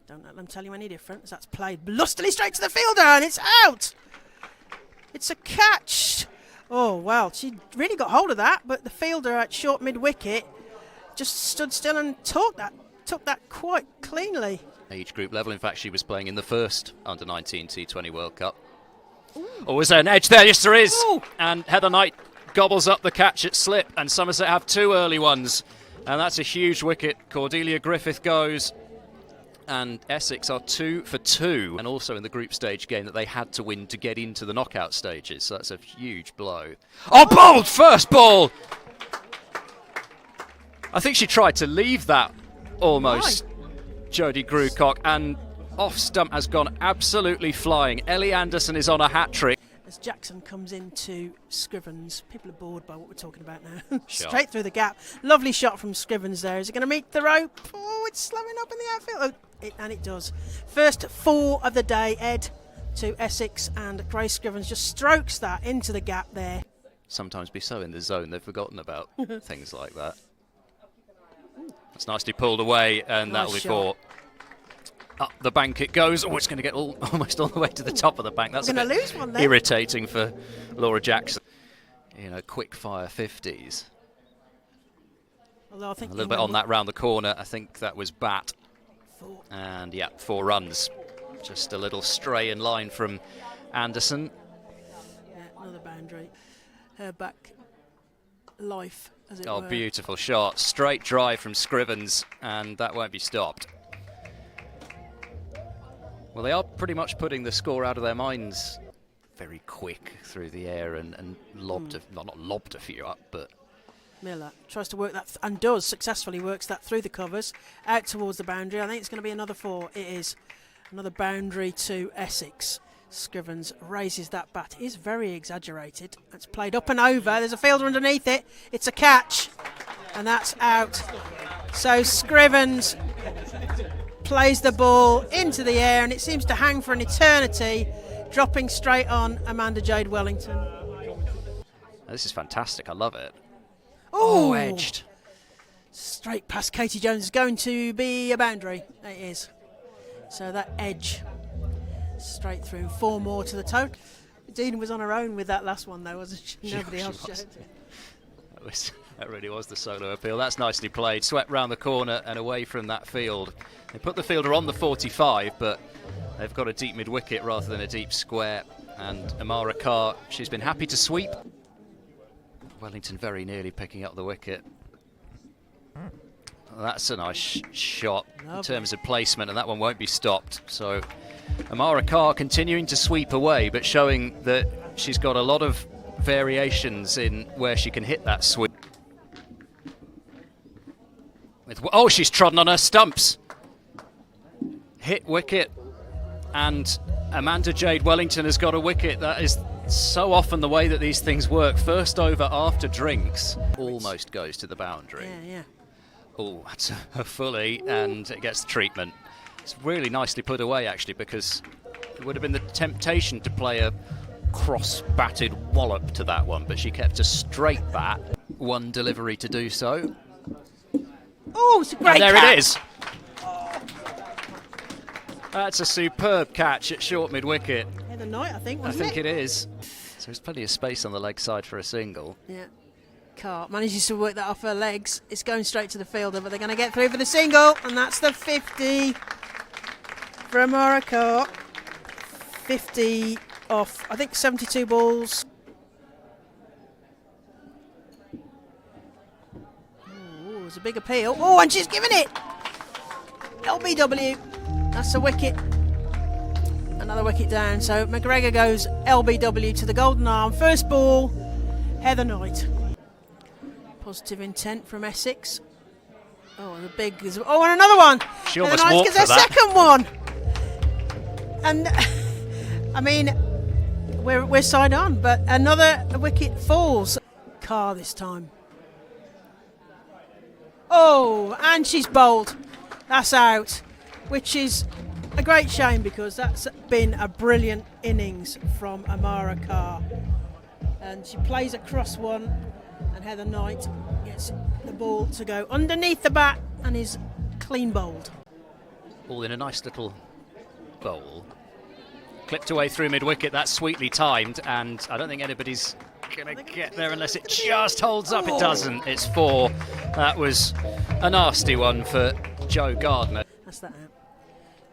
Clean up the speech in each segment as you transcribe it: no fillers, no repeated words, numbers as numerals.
Don't let them tell you any different. That's played lustily straight to the fielder, and it's out. It's a catch. Oh, well, she really got hold of that, but the fielder at short mid-wicket just stood still and took that quite cleanly. Age group level. In fact, she was playing in the first under-19 T20 World Cup. Ooh. Oh, is there an edge there? Yes, there is. Ooh. And Heather Knight gobbles up the catch at slip, and Somerset have 2 early ones. And that's a huge wicket. Cordelia Griffith goes, and Essex are 2 for 2. And also in the group stage game that they had to win to get into the knockout stages. So that's a huge blow. Oh, bowled! First ball! I think she tried to leave that almost, Jodie Grewcock, and off stump has gone absolutely flying. Ellie Anderson is on a hat-trick. As Jackson comes into Scrivens, people are bored by what we're talking about now. Straight through the gap. Lovely shot from Scrivens there. Is it going to meet the rope? Oh, it's slamming up in the outfield. Oh, and it does. First 4 of the day, Ed, to Essex, and Grace Scrivens just strokes that into the gap there. Sometimes be so in the zone they've forgotten about things like that. It's nicely pulled away, and that'll be caught. Up the bank it goes. Oh, it's going to get almost all the way to the top of the bank. That's going to lose one there. Irritating for Laura Jackson. You know, quick fire 50s. Although I think a little bit on that round the corner. I think that was bat. 4. And yeah, 4 runs. Just a little stray in line from Anderson. Yeah, another boundary. Her back life, as it were. Oh, beautiful shot. Straight drive from Scrivens, and that won't be stopped. Well, they are pretty much putting the score out of their minds. Very quick through the air and lobbed, not lobbed a few up, but... Miller tries to work that, and does, successfully works that through the covers, out towards the boundary. I think it's going to be another 4. It is. Another boundary to Essex. Scrivens raises that bat. It is very exaggerated. It's played up and over. There's a fielder underneath it. It's a catch, and that's out. So Scrivens plays the ball into the air, and it seems to hang for an eternity, dropping straight on Amanda Jade Wellington. This is fantastic. I love it. Oh, edged. Straight past Katie Jones is going to be a boundary. It is. So that edge straight through. 4 more to the total. Dean was on her own with that last one, though, wasn't she? Nobody else showed. That really was the solo appeal. That's nicely played. Swept round the corner and away from that field. They put the fielder on the 45, but they've got a deep mid-wicket rather than a deep square. And Amara Carr, she's been happy to sweep. Wellington very nearly picking up the wicket. Well, that's a nice shot in terms of placement, and that one won't be stopped. So Amara Carr continuing to sweep away, but showing that she's got a lot of variations in where she can hit that sweep. Oh, she's trodden on her stumps. Hit wicket, and Amanda Jade Wellington has got a wicket. That is so often the way that these things work. First over after drinks. Almost goes to the boundary. Yeah. Oh, that's a fully, and it gets the treatment. It's really nicely put away, actually, because it would have been the temptation to play a cross-batted wallop to that one, but she kept a straight bat. One delivery to do so. Oh, it's a great and there catch. It is. That's a superb catch at short mid-wicket. Heather Knight, I think, wasn't it? I think it is. So there's plenty of space on the leg side for a single. Yeah. Carr manages to work that off her legs. It's going straight to the fielder, but they're going to get through for the single, and that's the 50 for Amara Carr. 50 off, I think, 72 balls. Oh, it's a big appeal. Oh, and she's given it! LBW. That's a wicket. Another wicket down. So McGregor goes LBW to the golden arm. First ball, Heather Knight. Positive intent from Essex. Oh, and a big. Oh, and another one. She almost walked for that. Second one. And I mean, we're side on, but another wicket falls. Carr this time. Oh, and she's bowled. That's out, which is a great shame because that's been a brilliant innings from Amara Carr. And she plays across one, and Heather Knight gets the ball to go underneath the bat and is clean bowled. all in a nice little bowl. Clipped away through mid-wicket, that's sweetly timed, and I don't think anybody's going to get there unless it just holds up. It doesn't, it's 4. That was a nasty one for Joe Gardner. That's that out.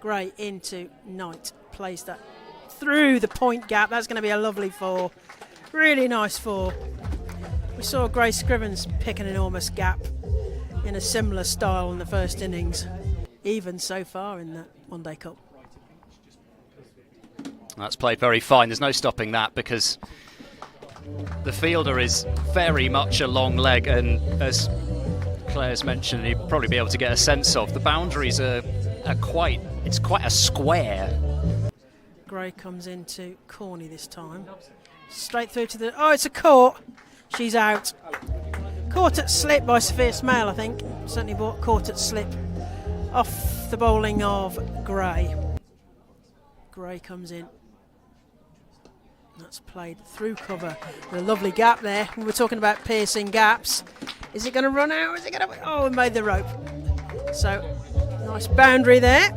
Gray into Knight, plays that through the point gap. That's going to be a lovely 4. Really nice 4. We saw Gray Scrivens pick an enormous gap in a similar style in the first innings, even so far in the One Day Cup. That's played very fine. There's no stopping that because the fielder is very much a long leg, and as Claire's mentioned, you'd probably be able to get a sense of, the boundaries are quite a square. Gray comes into Corney this time. Straight through to the... Oh, it's a caught. She's out. Caught at slip by Sophia Smale, I think. Certainly caught at slip off the bowling of Gray. Gray comes in. That's played through cover. A lovely gap there. We were talking about piercing gaps. Is it going to run out? Is it going to... Oh, it made the rope. So, nice boundary there.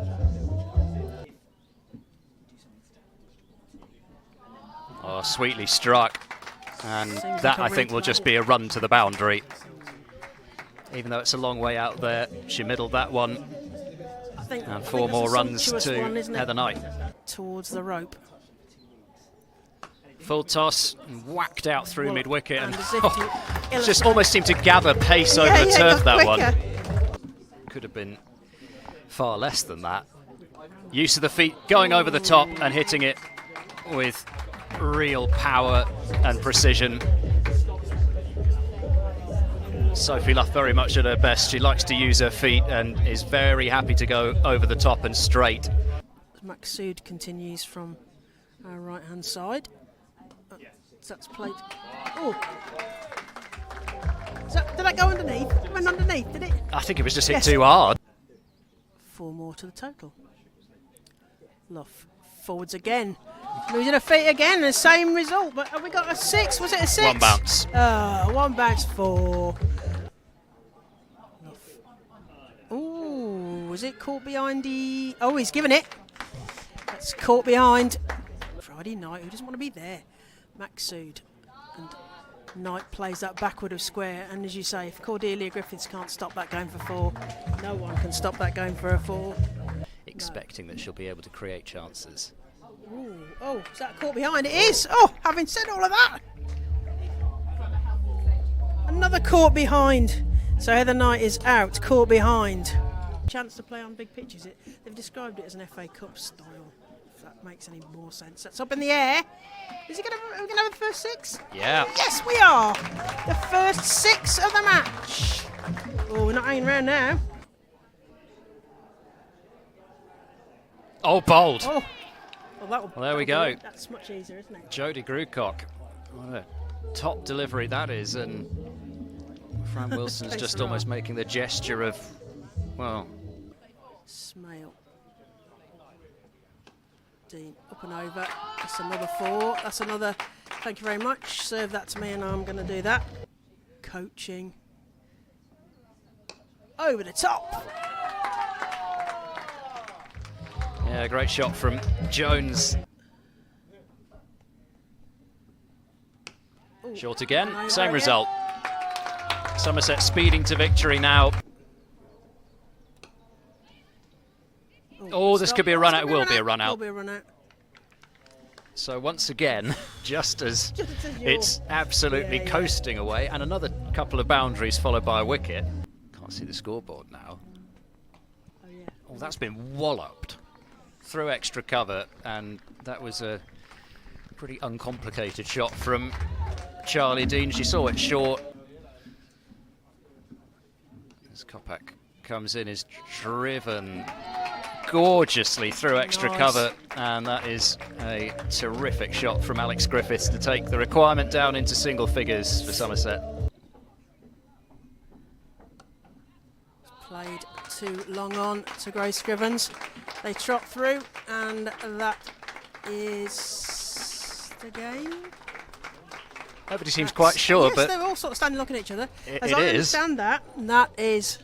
Oh, sweetly struck. And that, I think, will just be a run to the boundary. Even though it's a long way out there, she middled that one. And 4 more runs to Heather Knight. Towards the rope. Full toss, and whacked out through mid-wicket. And It just almost seemed to gather pace over the turf, that one. Could have been far less than that. Use of the feet, going over the top and hitting it with real power and precision. Sophie Luff very much at her best. She likes to use her feet and is very happy to go over the top and straight. Maqsood continues from our right hand side. That's played. Oh, did that go underneath? It went underneath, did it? I think it was just hit too hard. 4 more to the total. Luff forwards again. Losing her feet again, the same result, but have we got a 6? Was it a 6? 1 bounce. 1 bounce 4. Ooh, was it caught behind the... Oh, he's given it. That's caught behind. Friday night, who doesn't want to be there? Maqsood. And Knight plays that backward of square, and as you say, if Cordelia Griffiths can't stop that going for 4, no one can stop that going for a 4. Expecting that she'll be able to create chances. Ooh, oh, is that caught behind? It is! Oh, having said all of that, another caught behind. So Heather Knight is out, caught behind. Chance to play on big pitches. They've described it as an FA Cup style, if that makes any more sense. That's up in the air. Are we going to have the first 6? Yeah. Yes, we are! The first 6 of the match. Oh, we're not hanging around now. Oh, bold. Oh. Well, there we go. That's much easier, isn't it? Jodie Grewcock. What a top delivery that is. And Fran Wilson's just almost making the gesture of, well... Smale. Dean, up and over. That's another 4. That's another... Thank you very much. Serve that to me and I'm going to do that. Coaching. Over the top. Yeah, great shot from Jones. Ooh. Short again, same result. Somerset speeding to victory now. Oh, this could be a run out. It will be a run out. So once again, just as it's absolutely coasting away, and another couple of boundaries followed by a wicket. Can't see the scoreboard now. Oh, that's been walloped through extra cover, and that was a pretty uncomplicated shot from Charlie Dean. She saw it short. As Kopak comes in, is driven gorgeously through extra cover, and that is a terrific shot from Alex Griffiths to take the requirement down into single figures for Somerset. Played too long on to Gray Scrivens. They trot through, and that is the game. Nobody seems quite sure, yes, but they're all sort of standing looking at each other. As it I is. understand that is